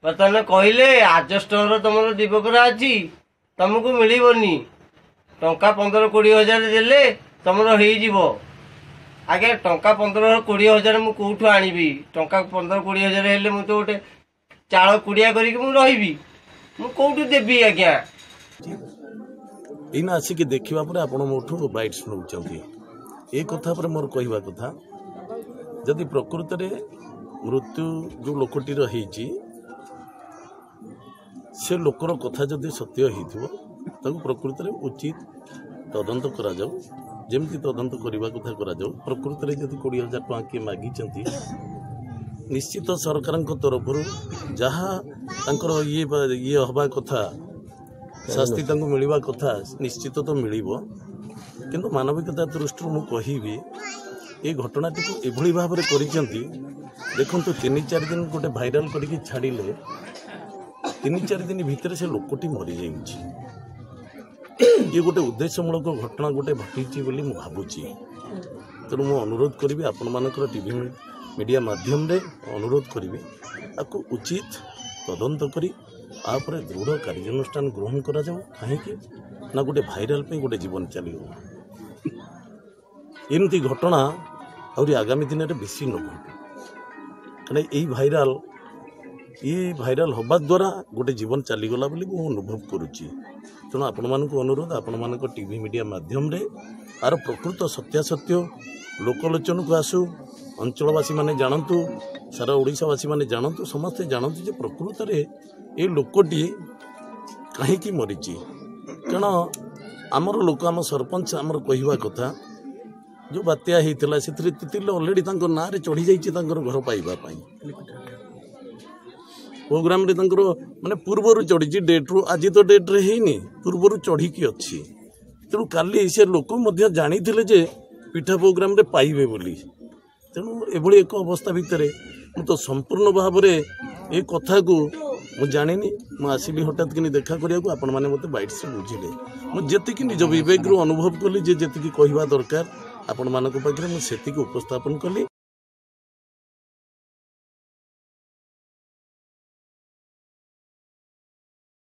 ବର୍ତ୍ତମାନ କହିଲେ ଆଜଷ୍ଟର ତମର ଦିବକରା ଅଛି ତମକୁ ମିଳିବନି। ଟଙ୍କା 15-20 ହଜାର ଦେଲେ ତମର ହେଇଯିବ। ଆଜ୍ଞା ଟଙ୍କା 15-20 ହଜାର ମୁଁ କୋଉଠୁ ଆଣିବି? ଟଙ୍କା 15-20 ହଜାର ହେଲେ ମୁଁ ତ ଗୋଟେ ଚାଳ କୁଡ଼ିଆ କରିକି ମୁଁ ରହିବି, ମୁଁ କୋଉଠୁ ଦେବି ଆଜ୍ଞା? ଏଇନା ଆସିକି ଦେଖିବା ପରେ ଆପଣ ମୋଠୁ ବାଇଟ୍ ଶୁଣୁଛନ୍ତି। ଏ କଥା ଉପରେ ମୋର କହିବା କଥା, ଯଦି ପ୍ରକୃତରେ ମୃତ୍ୟୁ ଯେଉଁ ଲୋକଟିର ହେଇଛି ସେ ଲୋକର କଥା ଯଦି ସତ୍ୟ ହେଇଥିବ ତାକୁ ପ୍ରକୃତରେ ଉଚିତ ତଦନ୍ତ କରାଯାଉ, ଯେମିତି ତଦନ୍ତ କରିବା କଥା କରାଯାଉ। ପ୍ରକୃତରେ ଯଦି 20,000 ଟଙ୍କା କିଏ ମାଗିଛନ୍ତି ନିଶ୍ଚିତ ସରକାରଙ୍କ ତରଫରୁ ଯାହା ତାଙ୍କର ଇଏ ହେବା କଥା ଶାସ୍ତି ତାଙ୍କୁ ମିଳିବା କଥା ନିଶ୍ଚିତ ତ ମିଳିବ। କିନ୍ତୁ ମାନବିକତା ଦୃଷ୍ଟିରୁ ମୁଁ କହିବି ଏ ଘଟଣାଟିକୁ ଏଭଳି ଭାବରେ କରିଛନ୍ତି। ଦେଖନ୍ତୁ 3-4 ଦିନ ଗୋଟେ ଭାଇରାଲ କରିକି ଛାଡ଼ିଲେ 3-4 ଦିନ ଭିତରେ ସେ ଲୋକଟି ମରିଯାଇଛି। ये गोटे उद्देश्यमूलक घटना गोटे घटी बोली मैं भावुची। तेणु मु अनुरोध करी आपण मानकर टीवी मीडिया माध्यम रे अनुरोध करी आपको उचित तदंत करी आपरे दृढ़ कार्यानुष्ठान ग्रहण करा जाऊ। कहीं ना गोटे भाइराल पे गोटे जीवन चलो एमती घटना आहरी आगामी दिन में बेसी न घटू, कहीं ये भाइराल हवा द्वारा गोटे जीवन चलीगला बोली मु अनुभव करुच्ची। तेणु आपण मानक अनुरोध आपण मानक टीवी मीडिया माध्यम रे आर प्रकृत सत्यासत्य लोकलोचन को आसू, अंचलवासी माने जानतु, सारा ओडिशावासी माने जानतु, समस्ते जानतु जे प्रकृत रे ए लोकटी कहीं मरीची। कारण आमर लोक आम सरपंच आमर कहवा कथा जो बात्या होता से अलरेडी ना चढ़ी जाइए घर पाइबा प्रोग्राम रे माने पूर्वर चढ़ी डेट्रु आज तो डेट्रे है पूर्वर चढ़ी अच्छी। तेणु काली से लोक जानी जे पिठा प्रोग्राम रे पाइबे बोली। तेणु एभली एक अवस्था भितर मु तो संपूर्ण भाव में ये कथा को मु जानी मुझे आसली हठात कि देखा करने आपण मैंने मत बैठ से बुझिले मुझे निज विवेक रू अनुभव कली जे कहवा दरकार आपण मान पाखे मुझे उपस्थापन कली।